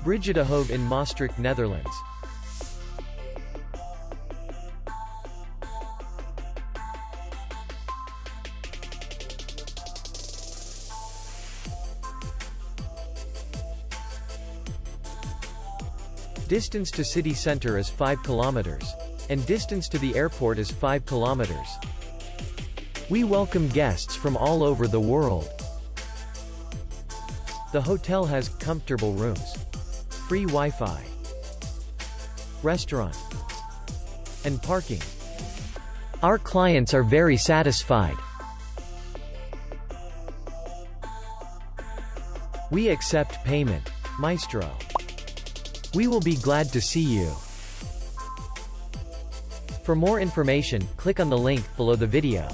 Brigidahoeve in Maastricht, Netherlands. Distance to city center is 5 kilometers. And distance to the airport is 5 kilometers. We welcome guests from all over the world. The hotel has comfortable rooms, free Wi-Fi, restaurant, and parking. Our clients are very satisfied. We accept payment. Maestro. We will be glad to see you. For more information, click on the link below the video.